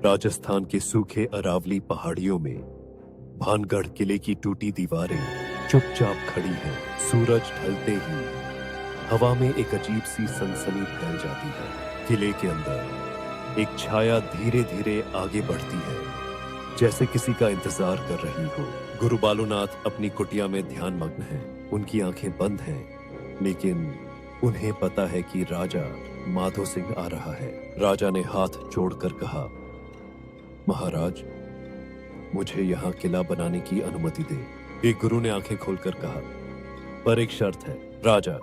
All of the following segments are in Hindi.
राजस्थान के सूखे अरावली पहाड़ियों में भानगढ़ किले की टूटी दीवारें चुपचाप खड़ी हैं। सूरज ढलते ही हवा में एक अजीब सी सनसनी फैल जाती है। किले के अंदर एक छाया धीरे धीरे आगे बढ़ती है, जैसे किसी का इंतजार कर रही हो। गुरु बालूनाथ अपनी कुटिया में ध्यान मग्न हैं। उनकी आंखें बंद हैं, लेकिन उन्हें पता है कि राजा माधो सिंह आ रहा है। राजा ने हाथ जोड़कर कहा, महाराज, मुझे यहाँ किला बनाने की अनुमति दे। एक गुरु ने आंखें खोलकर कहा, पर एक शर्त है। राजा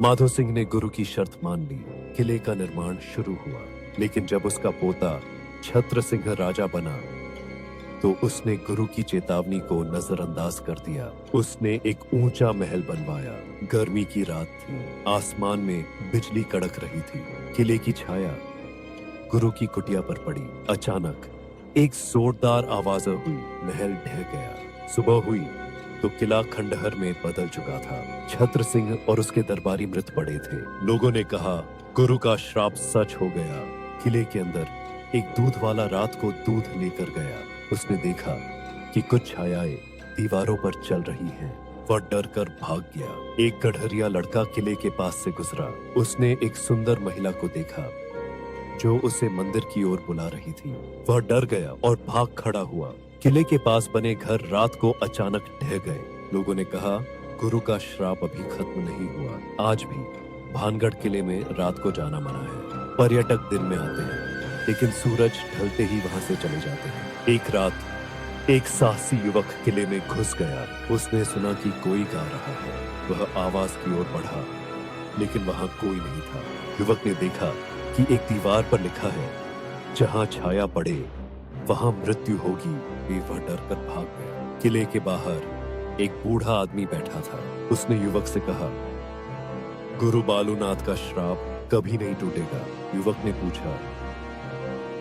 माधो सिंह ने गुरु की शर्त मान ली। किले का निर्माण शुरू हुआ, लेकिन जब उसका पोता छत्र सिंह राजा बना तो उसने गुरु की चेतावनी को नजरअंदाज कर दिया। उसने एक ऊंचा महल बनवाया। गर्मी की रात थी, आसमान में बिजली कड़क रही थी। किले की छाया गुरु की कुटिया पर पड़ी। अचानक एक जोरदार आवाज हुई, महल ढह गया। सुबह हुई तो किला खंडहर में बदल चुका था। छत्र सिंह और उसके दरबारी मृत पड़े थे। लोगों ने कहा, गुरु का श्राप सच हो गया। किले के अंदर एक दूध वाला रात को दूध लेकर गया। उसने देखा कि कुछ छायाएं दीवारों पर चल रही हैं। वह डर कर भाग गया। एक गडरिया लड़का किले के पास से गुजरा। उसने एक सुंदर महिला को देखा जो उसे मंदिर की ओर बुला रही थी। वह डर गया और भाग खड़ा हुआ। किले के पास बने घर रात को अचानक ढह गए। लोगों ने कहा, गुरु का श्राप अभी खत्म नहीं हुआ। आज भी भानगढ़ किले में रात को जाना मना है। पर्यटक दिन में आते हैं, लेकिन सूरज ढलते ही वहां से चले जाते हैं। एक रात एक साहसी युवक किले में घुस गया। उसने सुना कि कोई गा रहा है। वह आवाज की ओर बढ़ा, लेकिन वहां कोई नहीं था। युवक ने देखा कि एक दीवार पर लिखा है, जहां छाया पड़े वहां मृत्यु होगी। वह डर कर भाग गया। किले के बाहर एक बूढ़ा आदमी बैठा था। उसने युवक से कहा, गुरु बालूनाथ का श्राप कभी नहीं टूटेगा। युवक ने पूछा,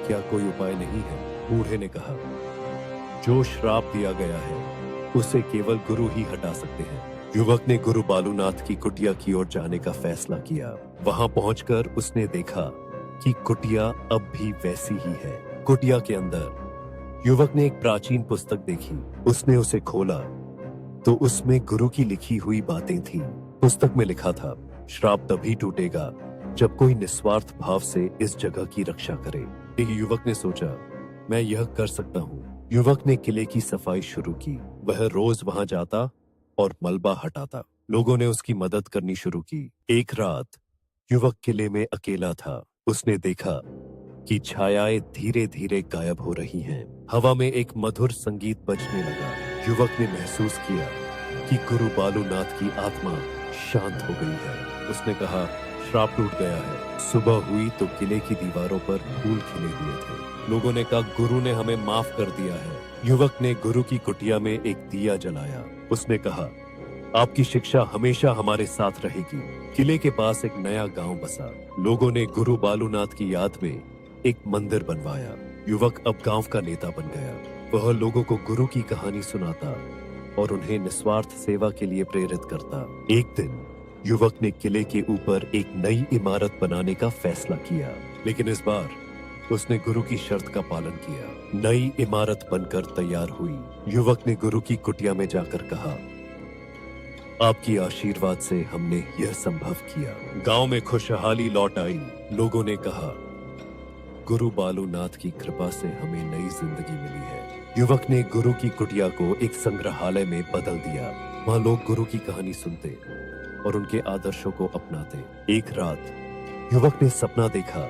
क्या कोई उपाय नहीं है? बूढ़े ने कहा, जो श्राप दिया गया है उसे केवल गुरु ही हटा सकते हैं। युवक ने गुरु बालूनाथ की कुटिया की ओर जाने का फैसला किया। वहां पहुंचकर उसने देखा कि कुटिया अब भी वैसी ही है। कुटिया के अंदर युवक ने एक प्राचीन पुस्तक देखी। उसने उसे खोला तो उसमें गुरु की लिखी हुई बातें थीं। पुस्तक में लिखा था, श्राप तभी टूटेगा जब कोई निस्वार्थ भाव से इस जगह की रक्षा करे। एक युवक ने सोचा, मैं यह कर सकता हूँ। युवक ने किले की सफाई शुरू की। वह रोज वहां जाता और मलबा हटाता। लोगों ने उसकी मदद करनी शुरू की। एक रात युवक किले में अकेला था। उसने देखा कि छायाएं धीरे धीरे गायब हो रही हैं। हवा में एक मधुर संगीत बजने लगा। युवक ने महसूस किया कि गुरु बालूनाथ की आत्मा शांत हो गई है। उसने कहा, श्राप टूट गया है। सुबह हुई तो किले की दीवारों पर फूल खिले हुए थे। लोगों ने कहा, गुरु ने हमें माफ कर दिया है। युवक ने गुरु की कुटिया में एक दिया जलाया। उसने कहा, आपकी शिक्षा हमेशा हमारे साथ रहेगी। किले के पास एक नया गांव बसा। लोगों ने गुरु बालूनाथ की याद में एक मंदिर बनवाया। युवक अब गांव का नेता बन गया। वह लोगों को गुरु की कहानी सुनाता और उन्हें निस्वार्थ सेवा के लिए प्रेरित करता। एक दिन युवक ने किले के ऊपर एक नई इमारत बनाने का फैसला किया, लेकिन इस बार उसने गुरु की शर्त का पालन किया। नई इमारत बनकर तैयार हुई। युवक ने गुरु की कुटिया में जाकर कहा, आपकी आशीर्वाद से हमने यह संभव किया। गांव में खुशहाली लौट आई। लोगों ने कहा, गुरु बालूनाथ की कृपा से हमें नई जिंदगी मिली है। युवक ने गुरु की कुटिया को एक संग्रहालय में बदल दिया। वहां लोग गुरु की कहानी सुनते और उनके आदर्शों को अपनाते। एक रात युवक ने सपना देखा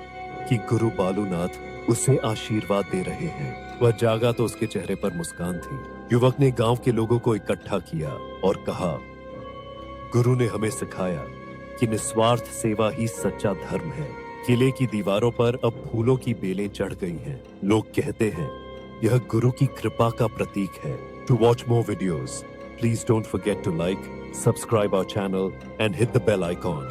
कि गुरु बालूनाथ उसे आशीर्वाद दे रहे हैं। वह जागा तो उसके चेहरे पर मुस्कान थी। युवक ने गांव के लोगों को इकट्ठा किया और कहा, गुरु ने हमें सिखाया कि निस्वार्थ सेवा ही सच्चा धर्म है। किले की दीवारों पर अब फूलों की बेलें चढ़ गई हैं। लोग कहते हैं यह गुरु की कृपा का प्रतीक है। To watch more videos, please don't forget to like, subscribe our channel and hit the bell icon.